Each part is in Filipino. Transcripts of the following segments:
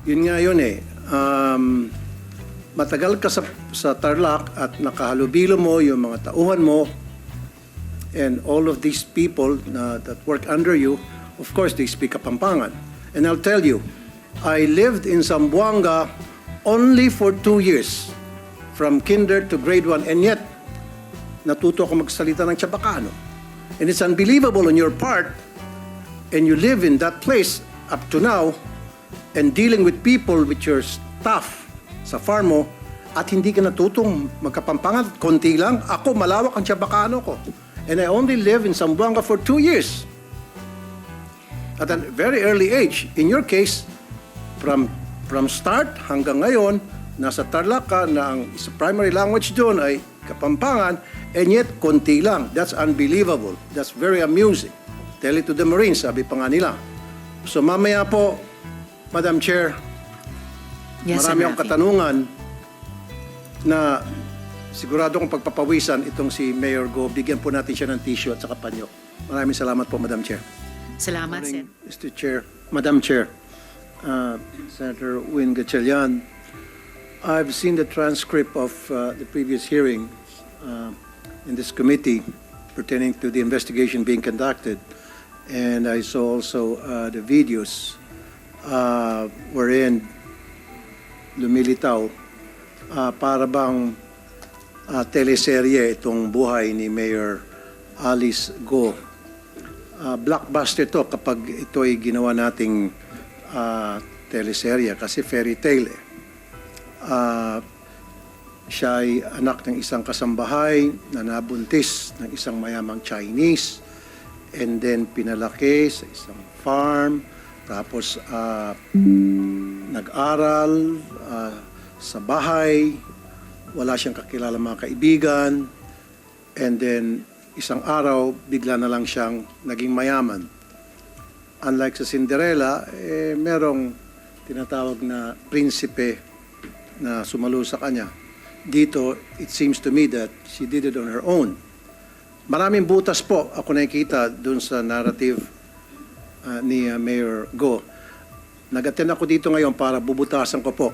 Yun nga yun eh. Matagal ka sa Tarlac at nakahalubilo mo yung mga tauhan mo and all of these people that work under you, of course, they speak Kapampangan. And I'll tell you, I lived in Zamboanga only for 2 years, from kinder to grade 1, and yet, natuto ako magsalita ng Chabacano. And it's unbelievable on your part, and you live in that place up to now, and dealing with people with your staff sa farm mo, at hindi ka natutong magkapampangan, konti lang. Ako, malawak ang Chabacano ko. And I only live in Zamboanga for 2 years. At a very early age. In your case, from start hanggang ngayon, nasa Tarlac ka na ang primary language doon ay Kapampangan, and yet konti lang. That's unbelievable. That's very amusing. Tell it to the Marines, sabi pa nga nila. So mamaya po, Madam Chair, Yes, marami akong katanungan na sigurado kong pagpapawisan itong si Mayor Go. Bigyan po natin siya ng tissue at saka panyo. Maraming salamat po, Madam Chair. Salamat, Sen. Mr. Chair, Madam Chair, Senator Win Gatchalian, I've seen the transcript of the previous hearing in this committee pertaining to the investigation being conducted, and I saw also the videos wherein lumilitaw para bang teleserye itong buhay ni Mayor Alice Go. Blockbuster to kapag ito ay ginawa nating teleserye kasi fairy tale eh. Siya ay anak ng isang kasambahay na nabuntis ng isang mayamang Chinese, and then pinalaki sa isang farm, tapos nag-aral sa bahay, wala siyang kakilala mga kaibigan, and then isang araw, bigla na lang siyang naging mayaman. Unlike sa Cinderella, merong tinatawag na prinsipe na sumalo sa kanya. Dito, it seems to me that she did it on her own. Maraming butas po ako nakikita dun sa narrative ni Mayor Go. Nag-attend ako dito ngayon para bubutasan ko po.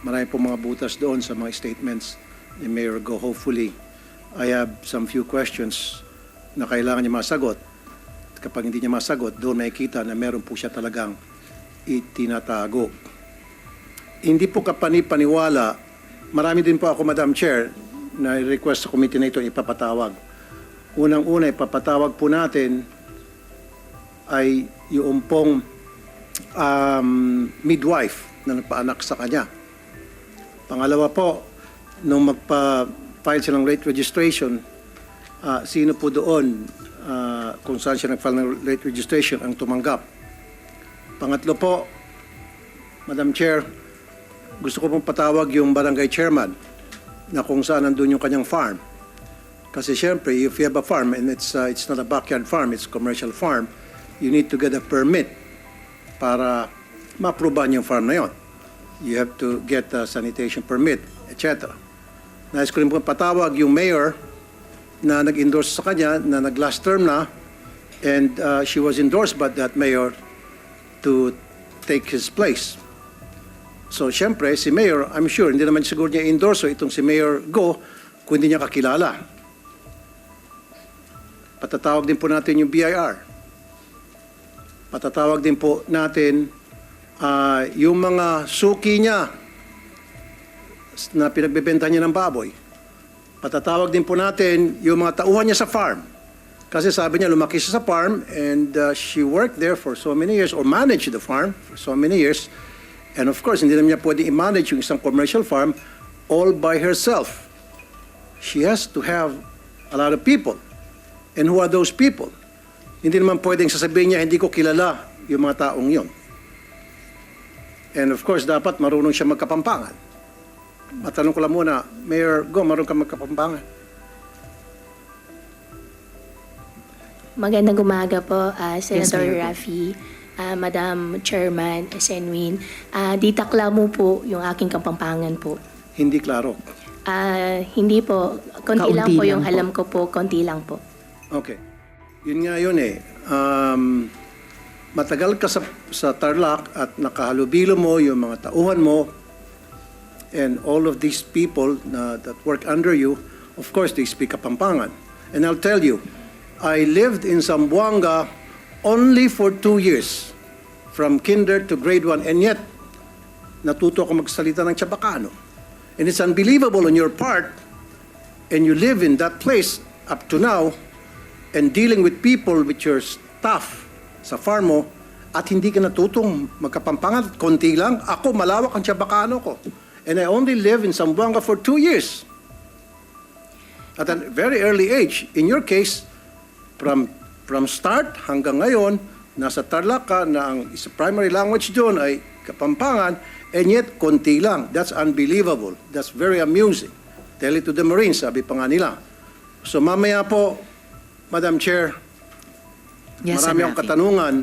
Marami po mga butas doon sa mga statements ni Mayor Go. Hopefully, I have some few questions na kailangan niya masagot. Kapag hindi niya masagot, doon makikita na meron po siya talagang itinatago. Hindi po kapani-paniwala, marami din po ako, Madam Chair, na request sa committee na ito ipapatawag. Unang-una, ipapatawag po natin ay yung pong midwife na nagpaanak sa kanya. Pangalawa po, nung magpa-file siya ng late registration, sino po doon kung saan siya nag-file ng late registration ang tumanggap. Pangatlo po, Madam Chair, gusto ko pong patawag yung barangay chairman na kung saan nandun yung kanyang farm. Kasi syempre, if you have a farm and it's not a backyard farm, it's a commercial farm, you need to get a permit para ma-aprobahan yung farm na yon. You have to get a sanitation permit, etc. Nais ko rin po patawag yung mayor na nag-endorse sa kanya, na nag-last term na, and she was endorsed by that mayor to take his place. So, syempre, si Mayor, I'm sure, hindi naman siguro niya endorso itong si Mayor Go kung hindi niya kakilala. Patatawag din po natin yung BIR. Patatawag din po natin yung mga suki niya na pinagbebenta niya ng baboy. Patatawag din po natin yung mga tauhan niya sa farm. Kasi sabi niya, lumaki siya sa farm and she worked there for so many years or managed the farm for so many years. And of course, hindi naman niya pwede i-manage yung isang commercial farm all by herself. She has to have a lot of people. And who are those people? Hindi naman pwedeng sasabihin niya, hindi ko kilala yung mga taong yon. And of course, dapat marunong siya magkapampangan. Matanong ko lang muna, Mayor Go, marunong ka magkapampangan? Magandang umaga po, Senator Mayor. Raffy, Madam Chairman, Senwin. Ditakla mo po yung aking kapampangan po. Hindi klaro. Hindi po, konti lang Kaunti po yung lang po. alam ko po, konti lang po. Okay. Yun nga yun eh. matagal ka sa Tarlac at nakahalubilo mo yung mga tauhan mo and all of these people that work under you, of course, they speak Kapampangan. And I'll tell you, I lived in Zamboanga only for 2 years, from kinder to grade 1, and yet, natuto ako magsalita ng Chabacano. And it's unbelievable on your part, and you live in that place up to now, and dealing with people, with your staff sa farm mo, at hindi ka natutong magkapampangan, konti lang. Ako, malawak ang Chabacano ko. And I only live in Zamboanga for 2 years. At a very early age. In your case, from start hanggang ngayon, nasa Tarlac ka na ang primary language doon ay Kapampangan, and yet konti lang. That's unbelievable. That's very amusing. Tell it to the Marines, sabi pa nga nila. So mamaya po, Madam Chair, Yes, marami Sen. akong Rafi. katanungan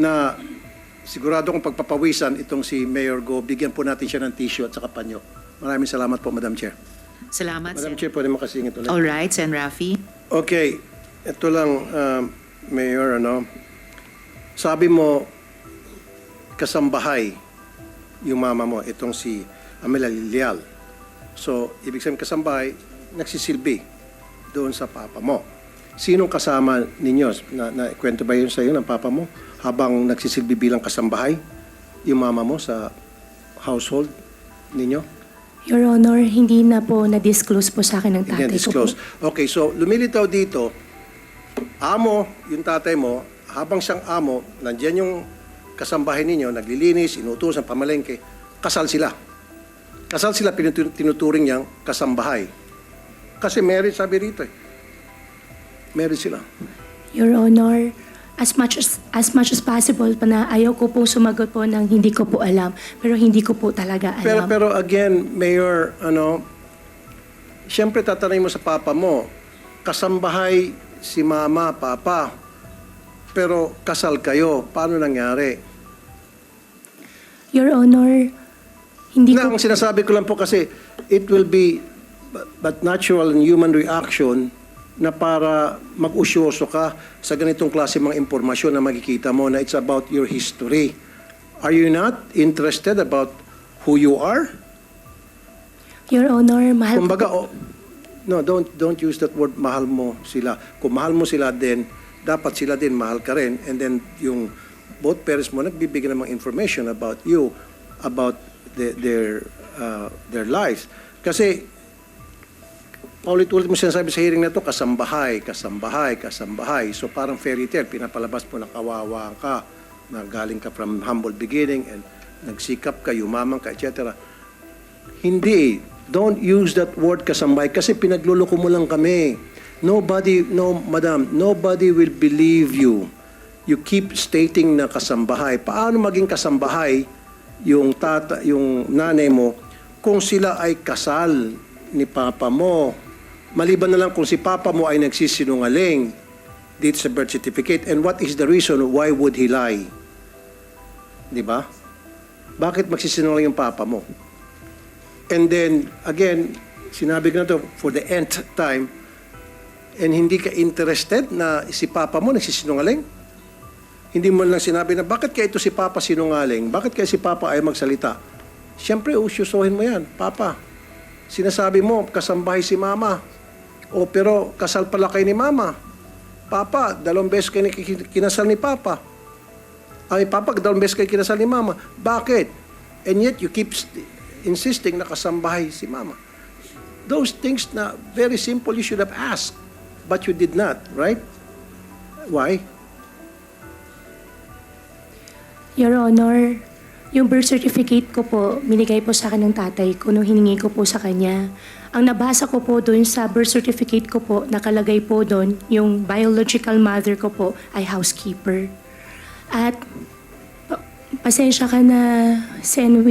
na sigurado kong pagpapawisan itong si Mayor Go. Bigyan po natin siya ng tissue at saka panyo. Maraming salamat po, Madam Chair. Salamat, Madam Sen. Chair, pwede makasingit ulit. All right, Sen. Rafi. Okay, ito lang, Mayor, sabi mo, kasambahay yung mama mo, itong si Amela Lilial. So, ibig sabihin kasambahay, nagsisilbi doon sa papa mo. Sinong kasama ninyo? Kwento ba yun sa iyo ng papa mo? Habang nagsisilbi bilang kasambahay, yung mama mo sa household ninyo? Your Honor, hindi na po na-disclose po sa akin ng Hindi tatay ko po. disclose. Okay, so lumilitaw dito, amo, yung tatay mo, habang siyang amo, nandiyan yung kasambahay ninyo, naglilinis, inuutosan, pamalengke, kasal sila. Kasal sila, tinuturing niyang kasambahay. Kasi married, sabi rito eh. Married sila. Your Honor, as much as possible pa na ayaw ko po sumagot po ng hindi ko po alam. Pero hindi ko po talaga alam. Pero again, Mayor, siyempre tatanungin mo sa papa mo, kasambahay si mama, papa, pero kasal kayo. Paano nangyari? Your Honor, hindi ko... Ang sinasabi ko lang po kasi, it will be but natural and human reaction na para mag-usyoso ka sa ganitong klase mga impormasyon na makikita mo na it's about your history. Are you not interested about who you are? Your Honor, mahal Kumbaga, ko po. no, don't use that word, mahal mo sila. Kung mahal mo sila din, dapat sila din mahal ka rin. And then yung both parents mo nagbibigay ng mga information about you, about their lives. Kasi paulit-ulit mo sinasabi sa hearing na to, kasambahay, kasambahay, kasambahay. So parang fairy tale, pinapalabas mo na kawawa ka, na galing ka from humble beginning and nagsikap ka, yumaman ka, etc. Hindi. Don't use that word kasambahay kasi pinagluloko mo lang kami. Madam, nobody will believe you. You keep stating na kasambahay. Paano maging kasambahay yung nanay mo kung sila ay kasal ni papa mo? Maliban na lang kung si papa mo ay nagsisinungaling dito sa birth certificate. And what is the reason why would he lie? Di ba? Bakit magsisinungaling yung papa mo? And then, again, sinabi ko na to for the nth time, and hindi ka interested na si papa mo nagsisinungaling? Hindi mo lang sinabi na, bakit kaya ito si papa sinungaling? Bakit kaya si papa ay magsalita? Siyempre, usyusohin mo yan. Papa, sinasabi mo, kasambahay si mama. O pero kasal pala kayo ni mama. Papa, 2 beses kayo kinasal ni papa. Ay, papa, 2 beses kayo kinasal ni mama. Bakit? And yet you keep insisting na kasambahay si mama. Those things na very simple you should have asked. But you did not, right? Why? Your Honor, yung birth certificate ko po, binigay po sa akin ng tatay ko nung hiningi ko po sa kanya. Ang nabasa ko po doon sa birth certificate ko po, nakalagay po doon, yung biological mother ko po ay housekeeper. At pasensya ka na, Sen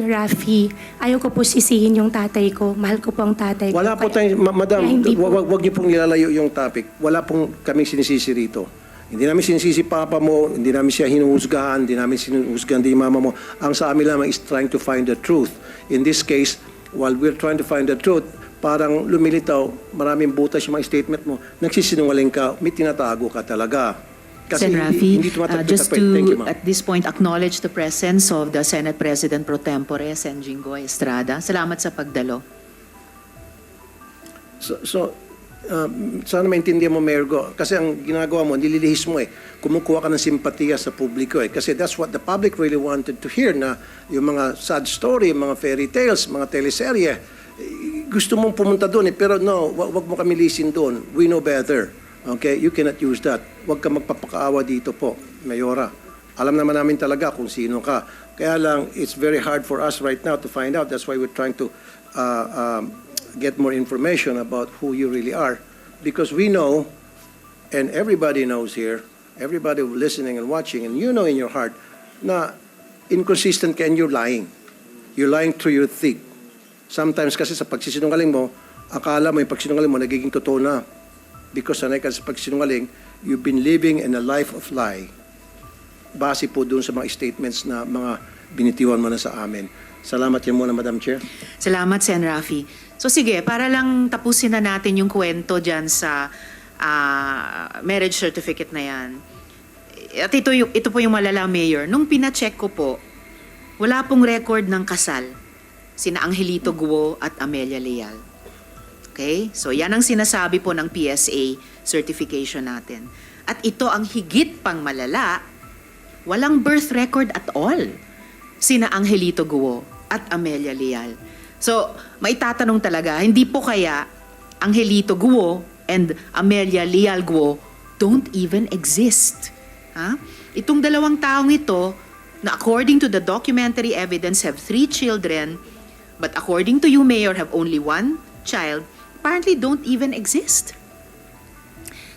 Rafi, ayaw ko po sisihin yung tatay ko. Mahal ko po ang tatay ko. Wala po Kaya- tayong, madam, kaya hindi po- wag niyo pong nilalayo yung topic. Wala pong kaming sinisisi rito. Hindi namin sinisisi papa mo, hindi namin siya hinuhusgahan, hindi namin sinuhusgahan din mama mo. Ang sa amin lamang is trying to find the truth. In this case, while we're trying to find the truth, parang lumilitaw, maraming butas yung mga statement mo, nagsisinungaling ka, may tinatago ka talaga. Kasi Sen. Rafi, hindi tumatagpit just pa. Thank you, to ma'am. at this point acknowledge the presence of the Senate President Pro Tempore, Sen. Jinggoy Estrada. Salamat sa pagdalo. Sana maintindihan mo, Mayor Go. Kasi ang ginagawa mo, nililihis mo eh. Kumukuha ka ng simpatiya sa publiko eh. Kasi that's what the public really wanted to hear, na yung mga sad story, mga fairy tales, mga teleserye, gusto mong pumunta doon eh. Pero no, wag mo kami lisin doon. We know better. Okay? You cannot use that. Wag ka magpapakaawa dito po, Mayora. Alam naman namin talaga kung sino ka. Kaya lang, it's very hard for us right now to find out. That's why we're trying to get more information about who you really are. Because we know, and everybody knows here, everybody listening and watching, and you know in your heart, na inconsistent ka and you're lying. You're lying through your thick. Sometimes kasi sa pagsisinungaling mo, akala mo yung pagsinungaling mo nagiging totoo na. Because sanay ka sa pagsinungaling, you've been living in a life of lie. Base po dun sa mga statements na mga binitiwan mo na sa amin. Salamat yan muna, Madam Chair. Salamat, Sen. Rafi. So sige, para lang tapusin na natin yung kwento dyan sa marriage certificate na yan. At ito po yung malala, Mayor. Nung pina-check ko po, wala pong record ng kasal sina Angelito Guo at Amelia Leal. Okay? So yan ang sinasabi po ng PSA certification natin. At ito ang higit pang malala, walang birth record at all sina Angelito Guo at Amelia Leal. So, maitatanong talaga, hindi po kaya Angelito Guo and Amelia Leal Guo don't even exist. Ha? Itong dalawang taong ito, na according to the documentary evidence have 3 children, but according to you, Mayor, have only 1 child, apparently don't even exist.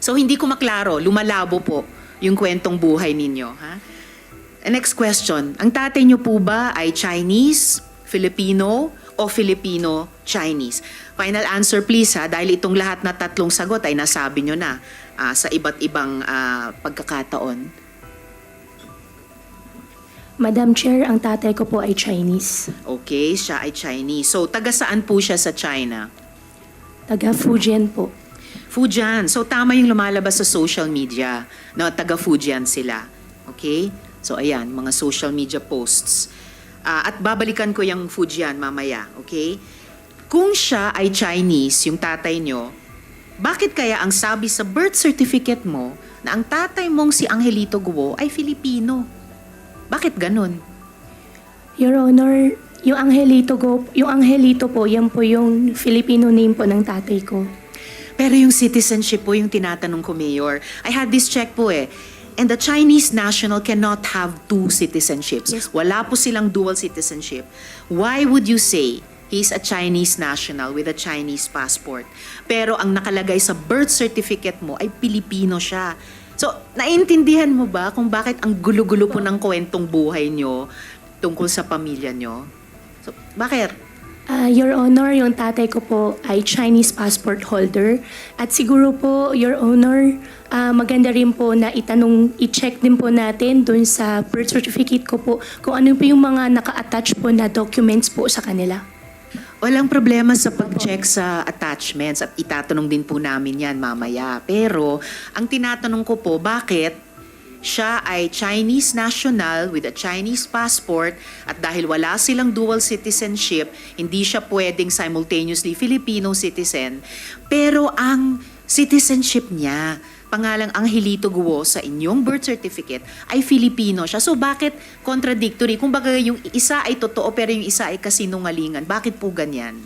So, hindi ko maklaro, lumalabo po yung kwentong buhay ninyo. Ha? And next question, ang tatay niyo po ba ay Chinese, Filipino, o Filipino-Chinese? Final answer please ha, dahil itong lahat na tatlong sagot ay nasabi nyo na sa iba't ibang pagkakataon. Madam Chair, ang tatay ko po ay Chinese. Okay, siya ay Chinese. So, taga saan po siya sa China? Taga Fujian po. Fujian. So, tama yung lumalabas sa social media na taga Fujian sila. Okay? So, ayan, mga social media posts. At babalikan ko yung Fujian mamaya, okay? Kung siya ay Chinese, yung tatay nyo, bakit kaya ang sabi sa birth certificate mo na ang tatay mong si Angelito Guo ay Filipino? Bakit ganun? Your Honor, yung Angelito po, yan po yung Filipino name po ng tatay ko. Pero yung citizenship po yung tinatanong ko, Mayor. I had this check po eh. And the Chinese national cannot have 2 citizenships. Yes. Wala po silang dual citizenship. Why would you say he's a Chinese national with a Chinese passport? Pero ang nakalagay sa birth certificate mo ay Pilipino siya. So, naiintindihan mo ba kung bakit ang gulo-gulo po ng kwentong buhay nyo tungkol sa pamilya nyo? So, bakit? Your Honor, yung tatay ko po ay Chinese passport holder. At siguro po, Your Honor, maganda rin po na i-check din po natin dun sa birth certificate ko po kung ano po yung mga naka-attach po na documents po sa kanila. Walang problema sa pag-check sa attachments at itatanong din po namin yan mamaya. Pero ang tinatanong ko po, bakit siya ay Chinese national with a Chinese passport at dahil wala silang dual citizenship, hindi siya pwedeng simultaneously Filipino citizen. Pero ang citizenship niya, pangalang Angelito Guo sa inyong birth certificate, ay Filipino siya. So bakit contradictory? Kung baga yung isa ay totoo pero yung isa ay kasinungalingan. Bakit po ganyan?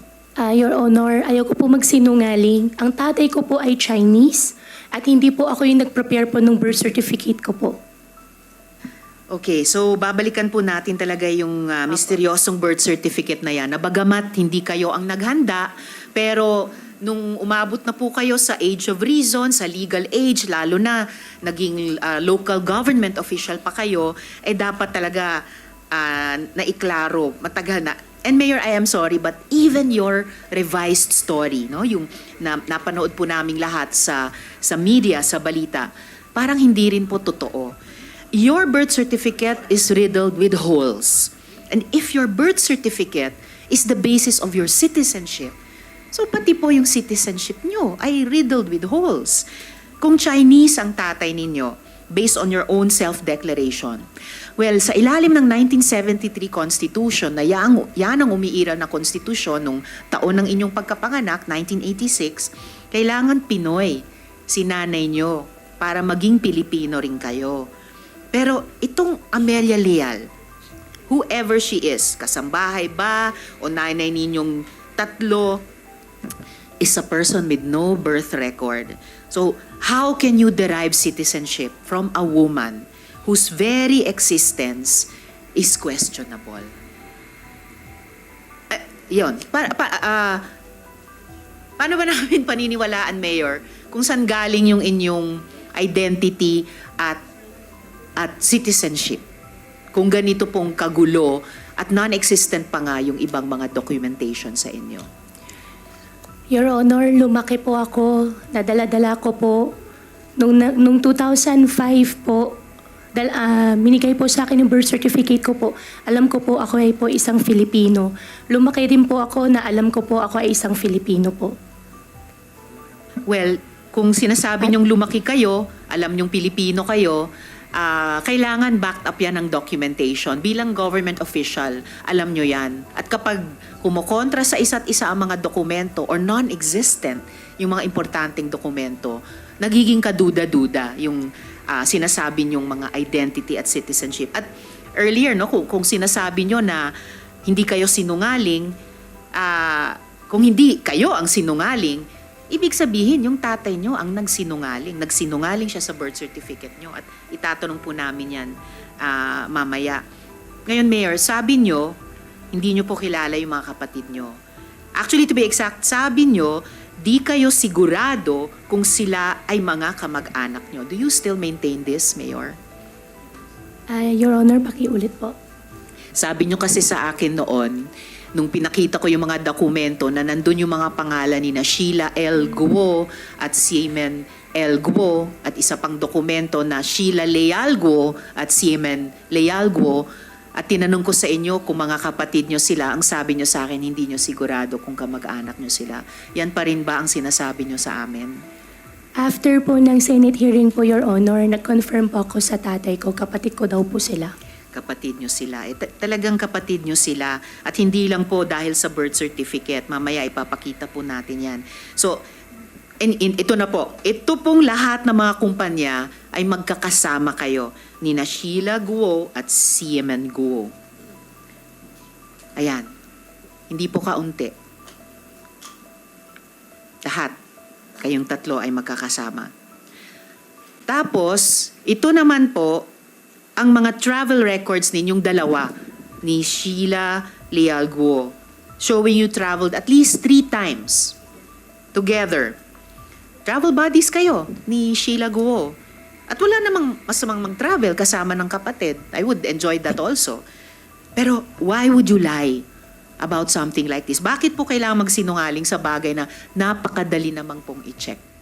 Your Honor, ayaw ko po magsinungaling. Ang tatay ko po ay Chinese at hindi po ako yung nag-prepare po ng birth certificate ko po. Okay, so babalikan po natin talaga yung misteryosong birth certificate na yan. Na bagamat hindi kayo ang naghanda, pero nung umabot na po kayo sa age of reason, sa legal age, lalo na naging local government official pa kayo, eh dapat talaga naiklaro, matagal na. And Mayor, I am sorry, but even your revised story, no, yung napanood po naming lahat sa media, sa balita, parang hindi rin po totoo. Your birth certificate is riddled with holes. And if your birth certificate is the basis of your citizenship, so pati po yung citizenship nyo ay riddled with holes. Kung Chinese ang tatay ninyo, based on your own self-declaration. Well, sa ilalim ng 1973 Constitution, na yan ang umiiral na konstitusyon nung taon ng inyong pagkapanganak, 1986, kailangan Pinoy si nanay nyo para maging Pilipino rin kayo. Pero itong Amelia Leal, whoever she is, kasambahay ba o nanay ninyong tatlo, is a person with no birth record. So, how can you derive citizenship from a woman whose very existence is questionable? Yun. Paano ba namin paniniwalaan, Mayor, kung saan galing yung inyong identity at citizenship? Kung ganito pong kagulo at non-existent pa nga yung ibang mga documentation sa inyo. Your Honor, lumaki po ako, nadala-dala ko po. Nung 2005 po, minigay po sa akin yung birth certificate ko po. Alam ko po ako ay po isang Filipino. Lumaki din po ako na alam ko po ako ay isang Filipino po. Well, kung sinasabi niyong lumaki kayo, alam niyong Pilipino kayo, kailangan backed up yan ng documentation. Bilang government official, alam niyo yan. At kapag kumukontra sa isa't isa ang mga dokumento or non-existent yung mga importanteng dokumento, nagiging kaduda-duda yung sinasabi niyong mga identity at citizenship. At earlier, no, kung sinasabi niyo na hindi kayo sinungaling, kung hindi kayo ang sinungaling, ibig sabihin, yung tatay nyo ang nagsinungaling. Nagsinungaling siya sa birth certificate nyo. At itatanong po namin yan mamaya. Ngayon, Mayor, sabi nyo, hindi nyo po kilala yung mga kapatid nyo. Actually, to be exact, sabi nyo, di kayo sigurado kung sila ay mga kamag-anak nyo. Do you still maintain this, Mayor? Your Honor, pakiulit po. Sabi nyo kasi sa akin noon, nung pinakita ko yung mga dokumento na nandun yung mga pangalan ni na Sheila L. Guo at Siemen L. Guo at isa pang dokumento na Sheila Leal Guo at Siemen Leal Guo, at tinanong ko sa inyo kung mga kapatid nyo sila, ang sabi nyo sa akin, hindi nyo sigurado kung kamag-anak nyo sila. Yan pa rin ba ang sinasabi nyo sa amin? After po ng Senate hearing po, Your Honor, nag-confirm po ako sa tatay ko, kapatid ko daw po sila. Kapatid nyo sila. Talagang kapatid nyo sila. At hindi lang po dahil sa birth certificate. Mamaya ipapakita po natin yan. So, ito na po. Ito pong lahat ng mga kumpanya ay magkakasama kayo. Nina Sheila Guo at Siemen Guo. Ayan. Hindi po kaunti. Lahat. Kayong tatlo ay magkakasama. Tapos, ito naman po, ang mga travel records ninyong dalawa ni Sheila Leal Guo, showing you traveled at least 3 times together. Travel buddies kayo ni Sheila Guo. At wala namang masamang mag-travel kasama ng kapatid. I would enjoy that also. Pero why would you lie about something like this? Bakit po kailangan magsinungaling sa bagay na napakadali namang pong i-check?